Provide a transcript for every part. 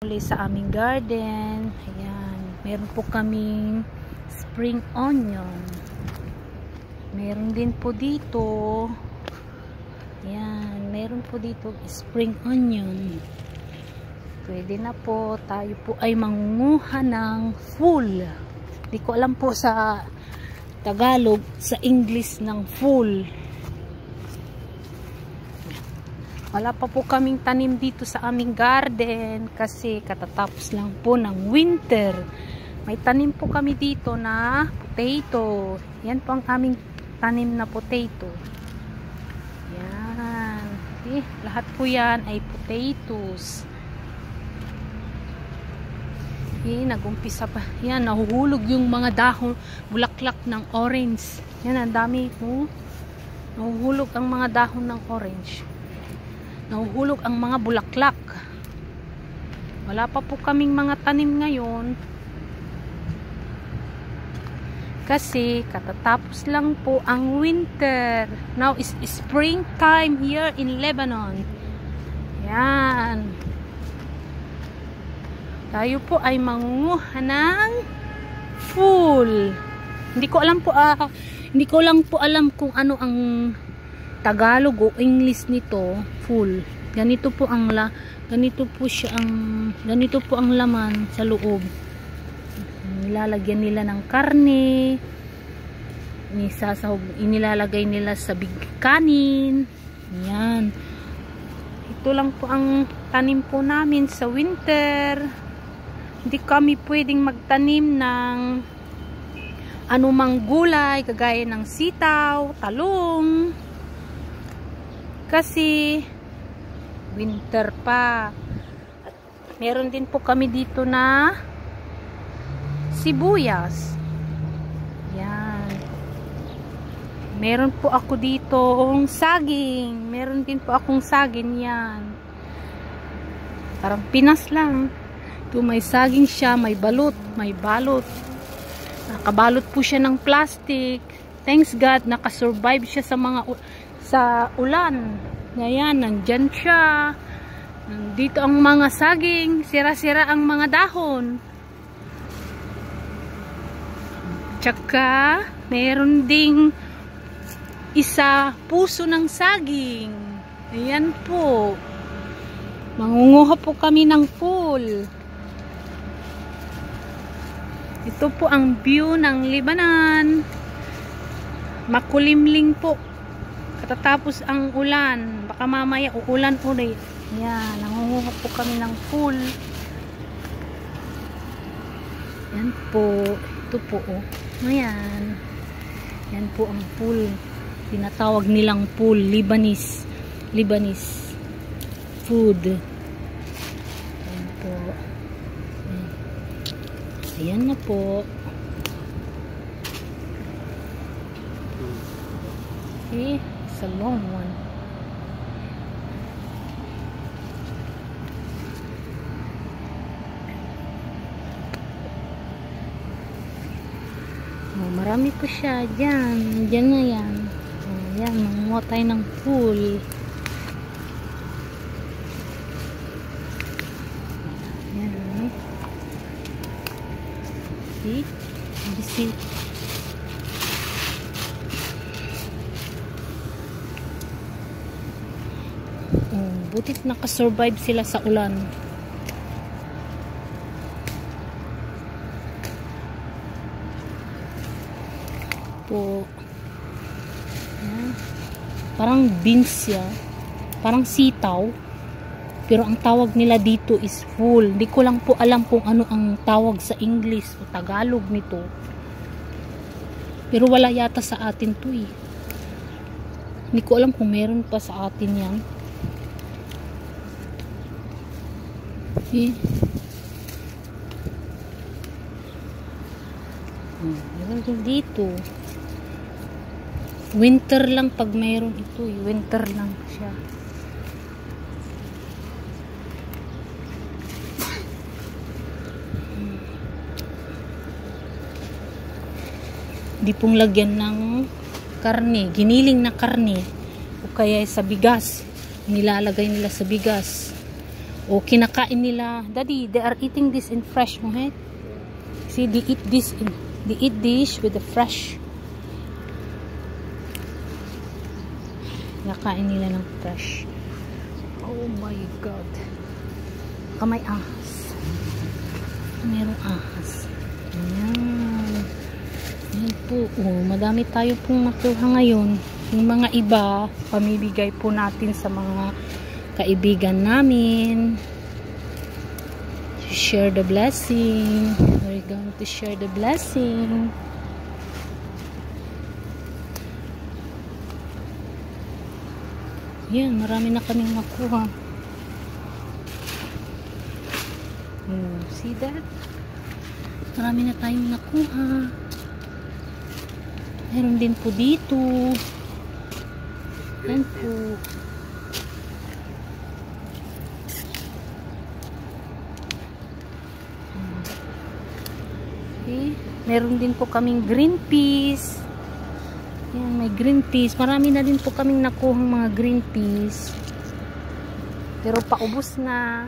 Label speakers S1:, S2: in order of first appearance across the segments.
S1: Muli sa aming garden. Ayan, meron po kaming spring onion. Meron din po dito. Ayan, meron po dito spring onion. Pwede na po. Tayo po ay mangunguha ng full. Di ko alam po sa Tagalog, sa English ng full. Wala pa po kaming tanim dito sa aming garden kasi katatapos lang po ng winter. May tanim po kami dito na potato. Yan po ang aming tanim na potato. Yan. Okay. Lahat po yan ay potatoes. Okay. Nagumpisa pa. Yan. Nahuhulog yung mga dahon, bulaklak ng orange. Yan. Ang dami po. Nahuhulog ang mga dahon ng orange. Nahuhulog ang mga bulaklak. Wala pa po kaming mga tanim ngayon kasi katatapos lang po ang winter. Now is springtime here in Lebanon. Yan. Tayo po ay mangunguha ng full. Hindi ko lang po alam kung ano ang Tagalog o English nito, full. Ganito po ang ganito po ang laman sa loob. Nilalagyan nila ng karne. Inilalagay nila sa kanin. Yan. Ito lang po ang tanim po namin sa winter. Hindi kami pwedeng magtanim ng anumang gulay kagaya ng sitaw, talong. Kasi winter pa. At meron din po kami dito na sibuyas. Yan. Meron po ako ditong saging. Meron din po akong saging yan. Parang Pinas lang. Ito may saging siya, may balot, may balot. Nakabalot po siya ng plastic. Thanks God, nakasurvive siya sa ulan. Ayan, nandyan siya. Dito ang mga saging. Sira-sira ang mga dahon. Tsaka, meron ding puso ng saging. Ayan po. Mangunguha po kami ng full. Ito po ang view ng Lebanon. Makulimling po. Katatapos ang ulan. Baka mamaya uulan ulit. Yan. Nangunguha po kami ng full. Yan po. Ito po. Oh. Ayan. Yan po ang full. Tinatawag nilang full. Lebanese food. Yan po. Ayan na po. Okay. It's a long one. Oh, marami po siya dyan. Dyan na yan. Oh, yan. Mangunguha tayo ng full. Yan. See? See? Butit nakasurvive sila sa ulan. Po. Ayan. Parang beans siya. Parang sitaw. Pero ang tawag nila dito is full. Hindi ko lang po alam kung ano ang tawag sa English o Tagalog nito. Pero wala yata sa atin to eh. Hindi ko alam kung meron pa sa atin yan. Okay. Meron din dito. Winter lang pag mayroon ito. Winter lang siya. Di pong lagyan ng karne. Giniling na karne. O kaya sa bigas. Nilalagay nila sa bigas. O kinakain nila. Daddy, they are eating this in fresh, Mohit. See, they eat this with the fresh. Kinakain nila ng fresh. Oh my God. Kamay ahas. Merong ahas. Ayan. Ayan po. Oh, madami tayo pong nakuha ngayon. Yung mga iba, pamibigay po natin sa mga kaibigan namin. Share the blessing. We're going to share the blessing. Yan, marami na kaming nakuha. See that? Marami na tayong nakuha. Meron din po dito. Yan po. Okay. Meron din po kaming green peas. Yan, may green peas. Marami na din po kaming nakuhang mga green peas. Pero paubos na.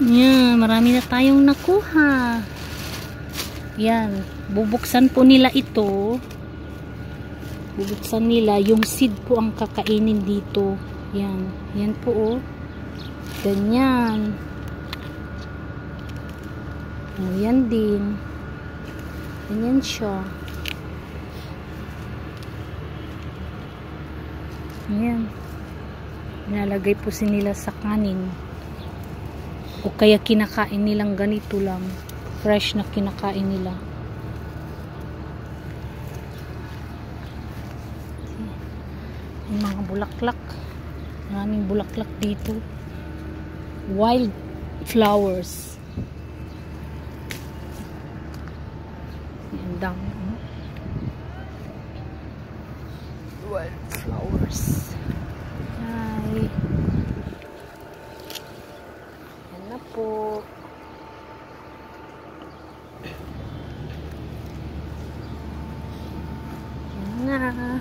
S1: Yan, marami na tayong nakuha. Yan, bubuksan po nila ito. Bubuksan nila, yung seed po ang kakainin dito. Yan, yan po oh. Ganyan. Oh, yan din. Ganyan siya. Yan. Nilalagay po nila sa kanin. O kaya kinakain nilang ganito lang. Fresh na kinakain nila. May mga bulaklak. Maraming bulaklak dito. Wild flowers. Ang dami. Wild flowers. Hi. Yan na po. Yan na.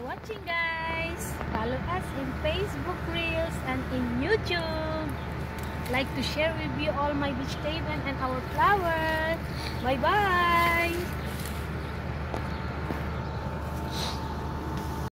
S1: Watching guys, follow us in Facebook Reels and in YouTube. Like to share with you all my vegetable and our flowers. Bye bye.